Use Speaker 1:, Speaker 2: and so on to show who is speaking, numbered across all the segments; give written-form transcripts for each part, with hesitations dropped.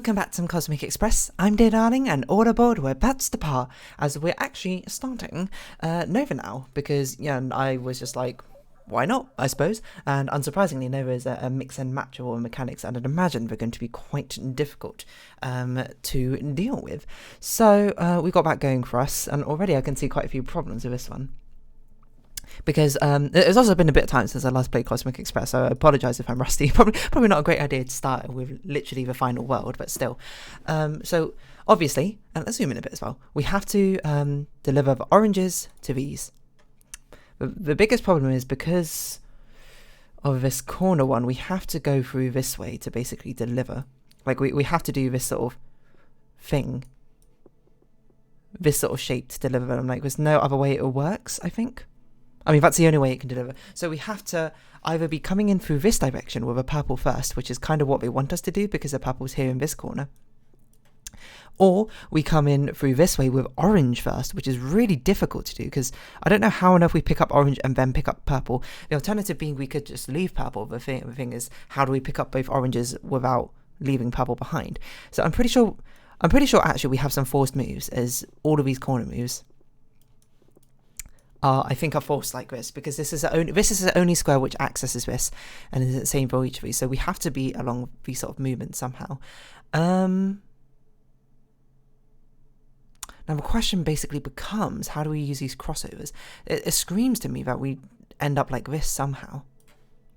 Speaker 1: welcome back to Cosmic Express. I'm Dear Darling, and all aboard we're Pitstop, as we're actually starting Nova now, because I was just like, why not, I suppose, and unsurprisingly Nova is a mix and match of all mechanics, and I'd imagine they're going to be quite difficult to deal with. So we got that going for us, and already I can see quite a few problems with this one. Because it's also been a bit of time since I last played Cosmic Express, so I apologise if I'm rusty. Probably not a great idea to start with literally the final world, but still. So obviously, and let's zoom in a bit as well, we have to deliver the oranges to these. The biggest problem is because of this corner one, we have to go through this way to basically deliver. Like we have to do this sort of thing, this sort of shape to deliver them. Like there's no other way it works, I think. I mean, that's the only way it can deliver. So we have to either be coming in through this direction with a purple first, which is kind of what they want us to do because the purple's here in this corner. Or we come in through this way with orange first, which is really difficult to do because I don't know how on earth we pick up orange and then pick up purple. The alternative being we could just leave purple. The thing is, how do we pick up both oranges without leaving purple behind? So I'm pretty sure actually we have some forced moves, as all of these corner moves I think are forced like this, because this is the only square which accesses this, and is the same for each of these. So we have to be along these sort of movements somehow. Now the question basically becomes, how do we use these crossovers? It screams to me that we end up like this somehow,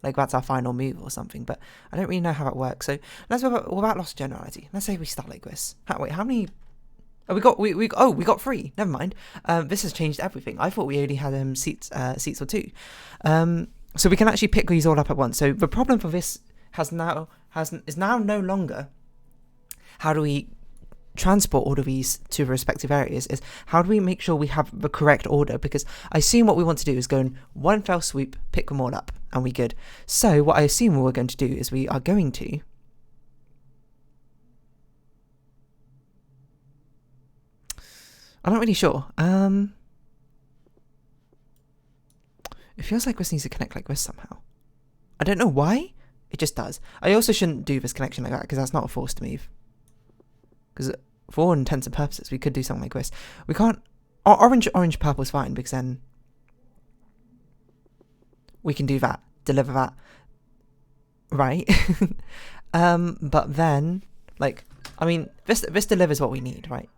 Speaker 1: like that's our final move or something. But I don't really know how that works. So let's without loss of generality. Let's say we start like this. Wait, how many? Oh, we got 3. Never mind. This has changed everything. I thought we only had seats or 2. So we can actually pick these all up at once. So the problem for this is now no longer how do we transport all of these to the respective areas. Is how do we make sure we have the correct order? Because I assume what we want to do is go in one fell swoop, pick them all up, and we're good. So what I assume we're going to do is we are going to I'm not really sure. It feels like this needs to connect like this somehow. I don't know why. It just does. I also shouldn't do this connection like that because that's not a forced move. Because for all intents and purposes, we could do something like this. We can't. Orange, purple is fine because then we can do that, deliver that, right? But then, like, I mean, this delivers what we need, right?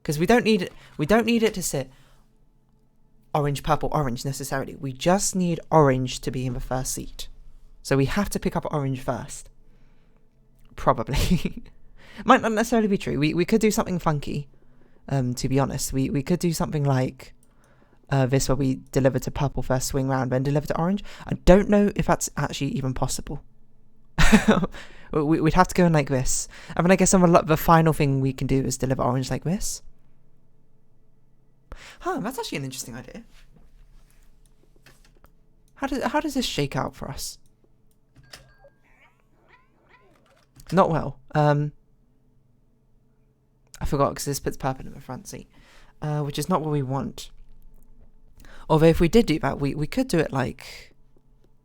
Speaker 1: Because we don't need it to sit orange, purple, orange necessarily. We just need orange to be in the first seat. So we have to pick up orange first. Probably. Might not necessarily be true. We could do something funky, to be honest. We could do something like this, where we deliver to purple first, swing round, then deliver to orange. I don't know if that's actually even possible. We'd have to go in like this. I mean, I guess the final thing we can do is deliver orange like this. That's actually an interesting idea. How does this shake out for us? Not well. I forgot because this puts purple in the front seat, which is not what we want. Although if we did do that, we could do it like,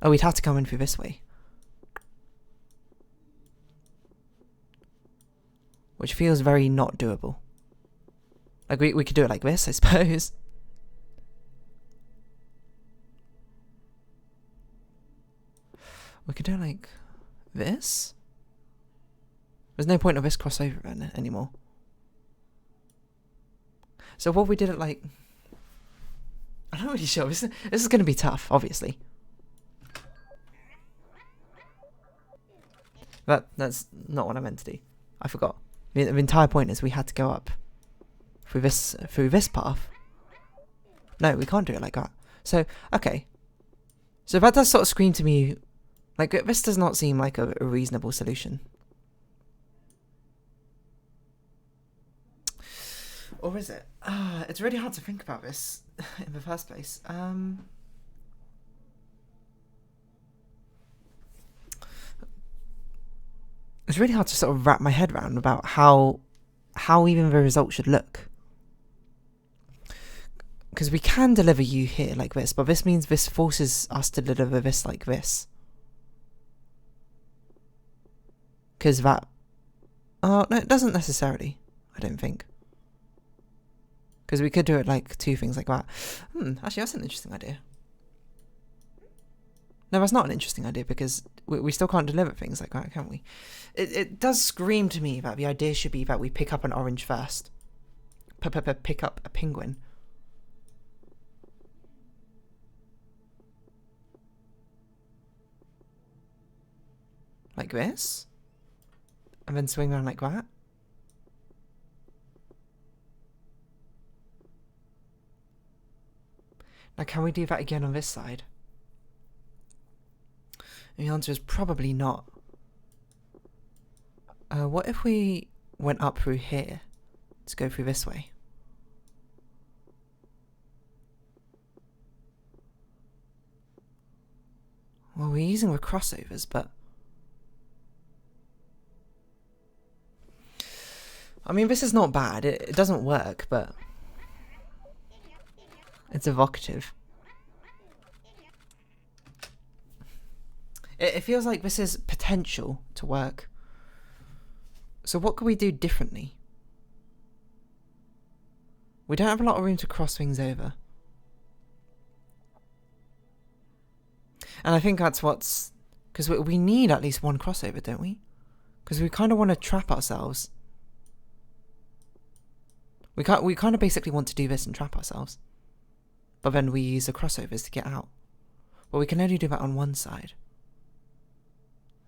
Speaker 1: we'd have to come in through this way, which feels very not doable. Like we could do it like this, I suppose. We could do it like this. There's no point of this crossover anymore. So what we did it like, I'm not really sure. This is going to be tough, obviously. That's not what I meant to do. I forgot. The entire point is we had to go up through this path. No, we can't do it like that. So, okay. So that does sort of scream to me, like, this does not seem like a reasonable solution. Or is it? It's really hard to think about this in the first place. It's really hard to sort of wrap my head around about how even the result should look. Because we can deliver you here like this, but this means this forces us to deliver this like this. Because that Oh, no, it doesn't necessarily. I don't think. Because we could do it like two things like that. Actually, that's an interesting idea. No, that's not an interesting idea because we still can't deliver things like that, can we? It does scream to me that the idea should be that we pick up an orange first. Pick up a penguin. Like this? And then swing around like that? Now, can we do that again on this side? And the answer is probably not. What if we went up through here to go through this way? Well, we're using the crossovers, but... I mean, this is not bad. It doesn't work, but... it's evocative. It feels like this is potential to work. So what could we do differently? We don't have a lot of room to cross things over. And I think that's what's... because we need at least one crossover, don't we? Because we kind of want to trap ourselves. We kind of basically want to do this and trap ourselves. But then we use the crossovers to get out. But we can only do that on one side.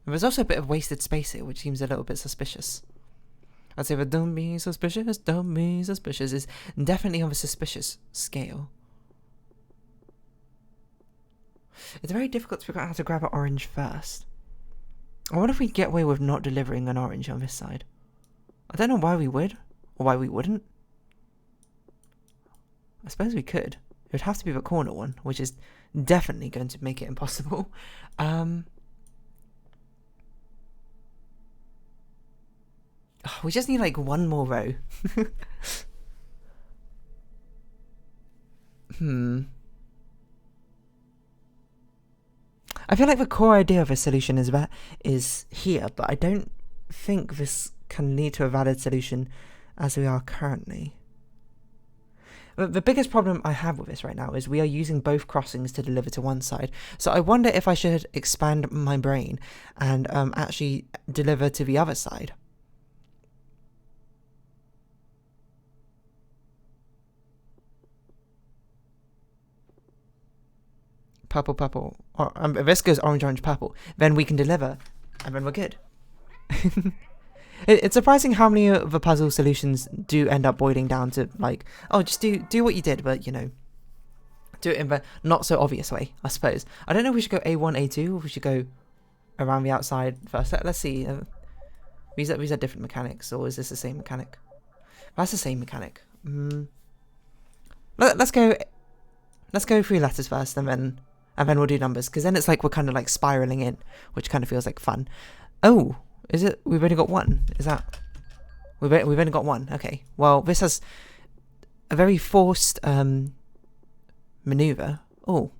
Speaker 1: And there's also a bit of wasted space here, which seems a little bit suspicious. I'd say the don't be suspicious is definitely on the suspicious scale. It's very difficult to figure out how to grab an orange first. I wonder if we'd get away with not delivering an orange on this side. I don't know why we would, or why we wouldn't. I suppose we could. It would have to be the corner one, which is definitely going to make it impossible. We just need like one more row. I feel like the core idea of a solution is here, but I don't think this can lead to a valid solution as we are currently. The biggest problem I have with this right now is we are using both crossings to deliver to one side. So I wonder if I should expand my brain and actually deliver to the other side. Purple, purple. Or, if this goes orange, orange, purple, then we can deliver, and then we're good. It's surprising how many of the puzzle solutions do end up boiling down to like, oh, just do what you did, but you know, do it in the not so obvious way, I suppose. I don't know if we should go A1, A2, or if we should go around the outside first. Let's see. These are different mechanics, or is this the same mechanic? That's the same mechanic. Let's go 3 letters first, and then we'll do numbers, because then it's like we're kind of like spiraling in, which kind of feels like fun. Oh, is it? We've only got one. Is that? We've only got one. Okay. Well, this has a very forced maneuver. Oh.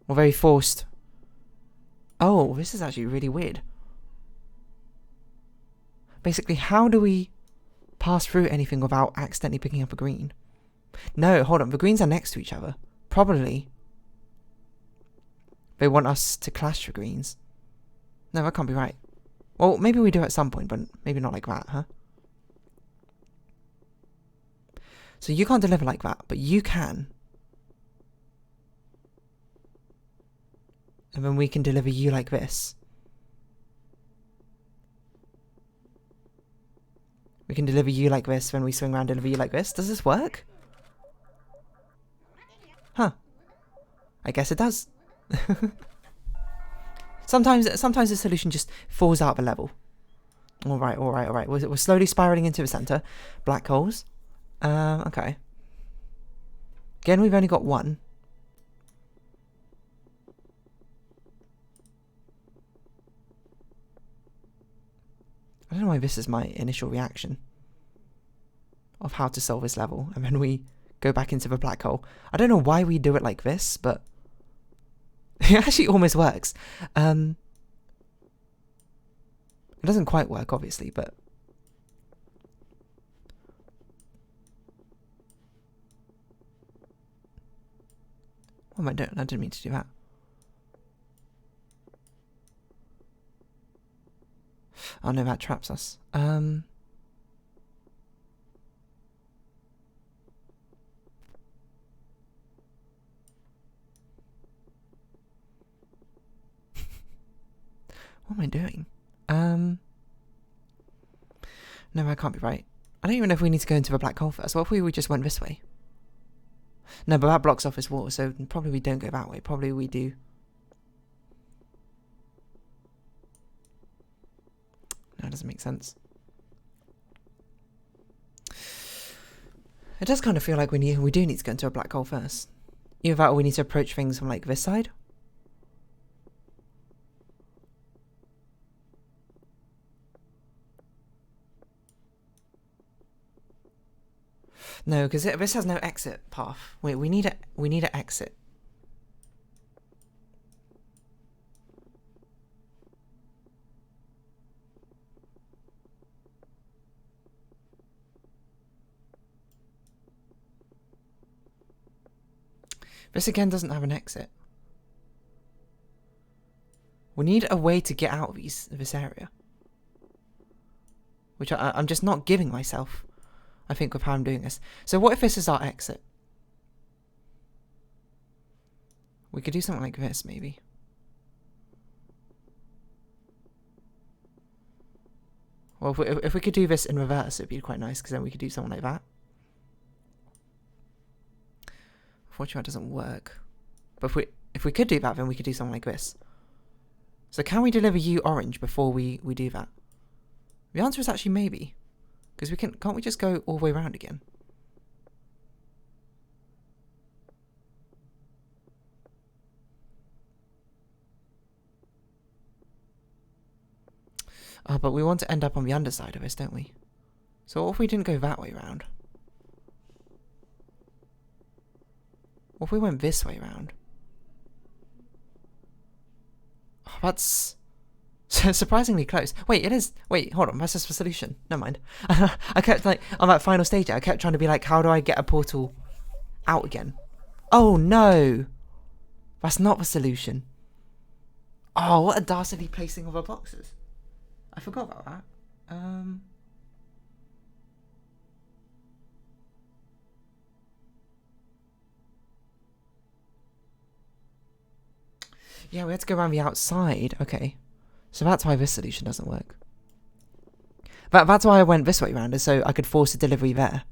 Speaker 1: Well, very forced. Oh, this is actually really weird. Basically, how do we pass through anything without accidentally picking up a green? No, hold on. The greens are next to each other. Probably they want us to clash the greens. No, that can't be right. Well, maybe we do at some point, but maybe not like that, huh? So you can't deliver like that, but you can. And then we can deliver you like this. We can deliver you like this when we swing around, deliver you like this. Does this work? Huh. I guess it does. Sometimes the solution just falls out of the level. Alright. We're slowly spiraling into the centre. Black holes. Okay. Again, we've only got one. I don't know why this is my initial reaction of how to solve this level, and then we go back into the black hole. I don't know why we do it like this, but it actually almost works. It doesn't quite work, obviously, but... What am I doing? I didn't mean to do that. Oh no, that traps us. What am I doing? No, I can't be right. I don't even know if we need to go into the black hole first. What if we just went this way? No, but that blocks off this wall, so probably we don't go that way. Probably we do. No, it doesn't make sense. It does kind of feel like we do need to go into a black hole first. Either that or we need to approach things from like this side. No, because this has no exit path. Wait, we need an exit. This again doesn't have an exit. We need a way to get out of this area. Which I'm just not giving myself, I think, with how I'm doing this. So what if this is our exit? We could do something like this, maybe. Well, if we could do this in reverse, it'd be quite nice, because then we could do something like that. Unfortunately, that doesn't work. But if we could do that, then we could do something like this. So can we deliver you orange before we do that? The answer is actually maybe. Because can't we just go all the way around again? Oh, but we want to end up on the underside of this, don't we? So what if we didn't go that way round? What if we went this way round? Oh, that's surprisingly close. Wait, it is. Wait, hold on. That's just the solution. Never mind. I kept like on that final stage. I kept trying to be like, how do I get a portal out again? Oh no, that's not the solution. Oh, what a dastardly placing of our boxes. I forgot about that. Yeah, we had to go around the outside. Okay. So that's why this solution doesn't work. That's why I went this way round, is so I could force a delivery there.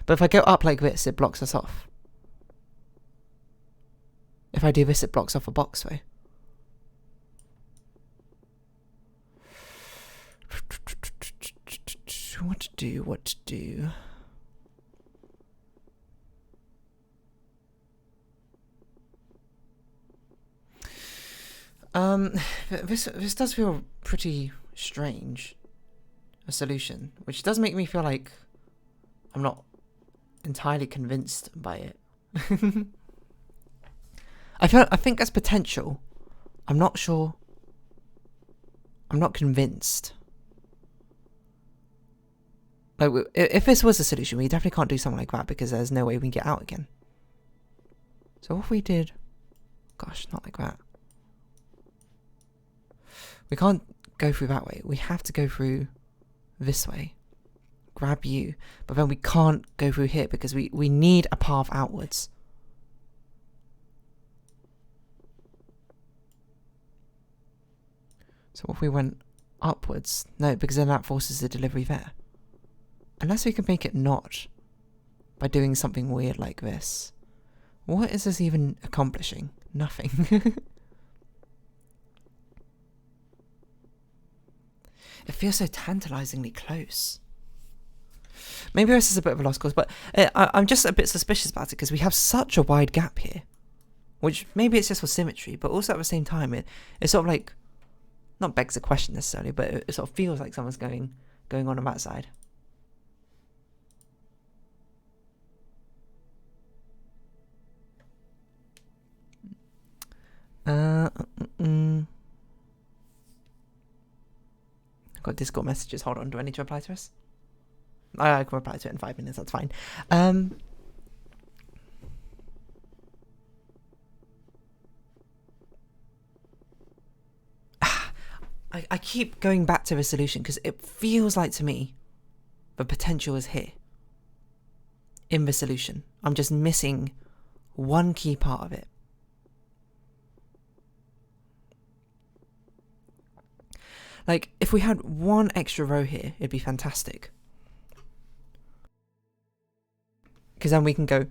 Speaker 1: But if I go up like this, it blocks us off. If I do this, it blocks off a box though. What to do? What to do? This does feel pretty strange, a solution, which does make me feel like I'm not entirely convinced by it. I think there's potential. I'm not sure. I'm not convinced. Like, if this was a solution, we definitely can't do something like that because there's no way we can get out again. So what if we did... Gosh, not like that. We can't go through that way. We have to go through this way. Grab you. But then we can't go through here because we need a path outwards. So what if we went upwards? No, because then that forces the delivery there. Unless we can make it not by doing something weird like this. What is this even accomplishing? Nothing. It feels so tantalizingly close. Maybe this is a bit of a lost cause, but I'm just a bit suspicious about it because we have such a wide gap here. Which maybe it's just for symmetry, but also at the same time it sort of like, not begs a question necessarily, but it sort of feels like someone's going on that side. got Discord messages. Hold on, do I need to reply to this? I can reply to it in 5 minutes, that's fine. I keep going back to the solution because it feels like to me the potential is here in the solution. I'm just missing one key part of it. Like, if we had one extra row here, it'd be fantastic. Because then we can go,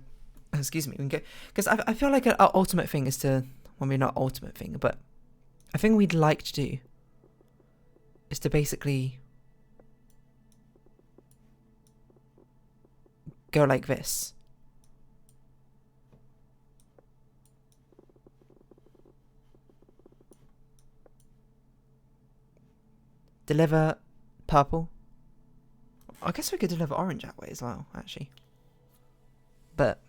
Speaker 1: excuse me, we can go, because I feel like our ultimate thing is to, well, maybe not ultimate thing, but a thing we'd like to do is to basically go like this. Deliver purple. I guess we could deliver orange that way as well, actually. But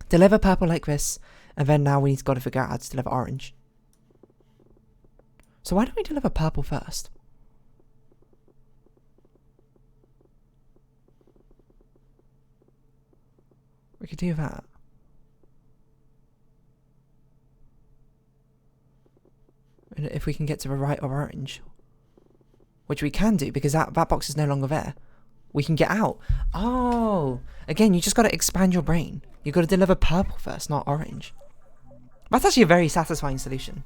Speaker 1: deliver purple like this, and then now we've got to figure out how to deliver orange. So why don't we deliver purple first? We could do that. And if we can get to the right of orange, which we can do because that box is no longer there, we can get out. Oh, again, you just got to expand your brain. You got to deliver purple first, not orange. That's actually a very satisfying solution.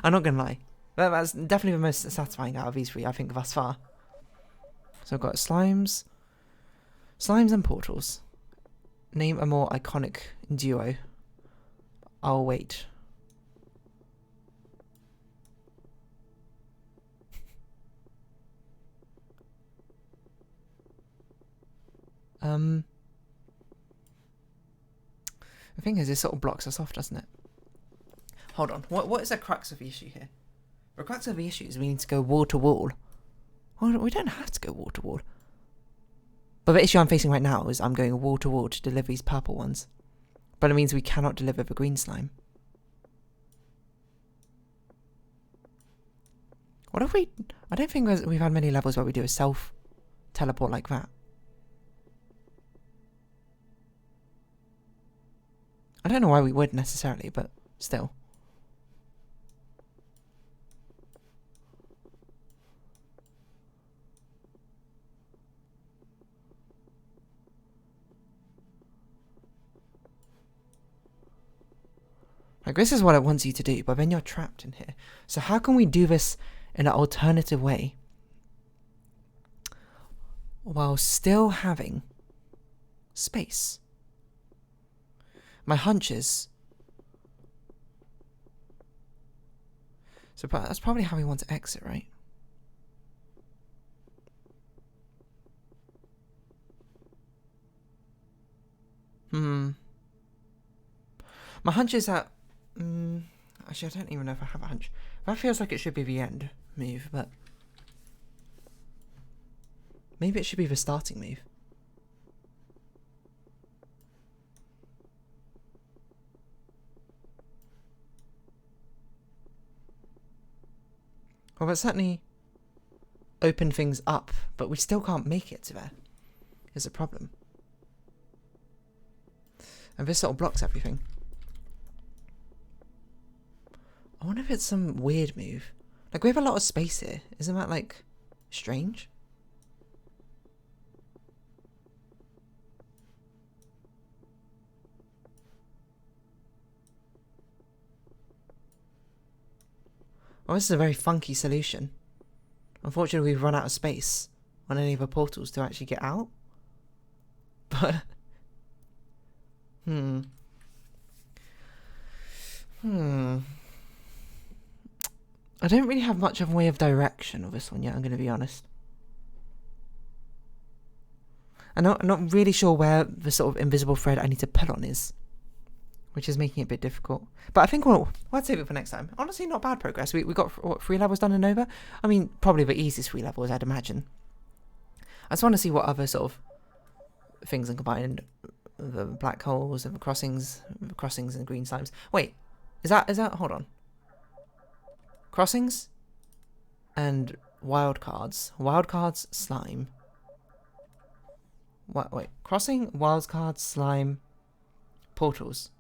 Speaker 1: I'm not gonna lie. That's definitely the most satisfying out of these three, I think, thus far. So I've got slimes and portals. Name a more iconic duo. I'll wait. The thing is, this sort of blocks us off, doesn't it? Hold on. What is the crux of the issue here? The crux of the issue is we need to go wall to wall. Well, we don't have to go wall to wall. But the issue I'm facing right now is I'm going wall to wall to deliver these purple ones. But it means we cannot deliver the green slime. What if we... I don't think we've had many levels where we do a self-teleport like that. I don't know why we would necessarily, but still. Like, this is what it wants you to do, but then you're trapped in here. So how can we do this in an alternative way while still having space? My hunch is... So that's probably how we want to exit, right? My hunch is that... actually, I don't even know if I have a hunch. That feels like it should be the end move, but... maybe it should be the starting move. Well, that certainly opened things up, but we still can't make it to there. Is a problem. And this sort of blocks everything. I wonder if it's some weird move. Like, we have a lot of space here. Isn't that, like, strange? Well, this is a very funky solution. Unfortunately, we've run out of space on any of the portals to actually get out. But... I don't really have much of a way of direction of this one yet, I'm going to be honest. I'm not really sure where the sort of invisible thread I need to pull on is, which is making it a bit difficult. But I think we'll save it for next time. Honestly, not bad progress. We got, what, 3 levels done in Nova? I mean, probably the easiest 3 levels, I'd imagine. I just want to see what other sort of things are combined. The black holes and the crossings and green slimes. Wait, is that, hold on. Crossings and wildcards. Wildcards, slime. What? Wait, crossing, wildcards, slime, portals.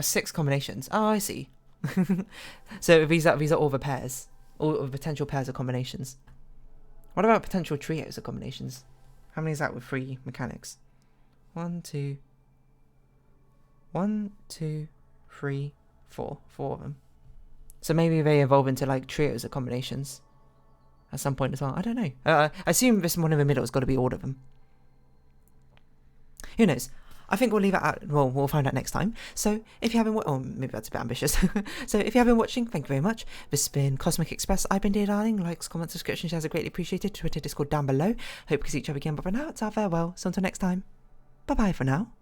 Speaker 1: 6 combinations. Oh, I see. So these are all the pairs, all the potential pairs of combinations. What about potential trios of combinations? How many is that with 3 mechanics? 1, 2, 3, 4. 4 of them. So maybe they evolve into like trios of combinations at some point as well. I don't know. I assume this one in the middle has got to be all of them. Who knows? I think we'll leave it out. Well, we'll find out next time. So if you haven't, oh, maybe that's a bit ambitious. So if you have been watching, thank you very much. This has been Cosmic Express. I've been Dear Darling. Likes, comments, subscriptions, shares are greatly appreciated. Twitter, Discord down below. Hope we see each other again. But for now, it's our farewell. So until next time, bye bye for now.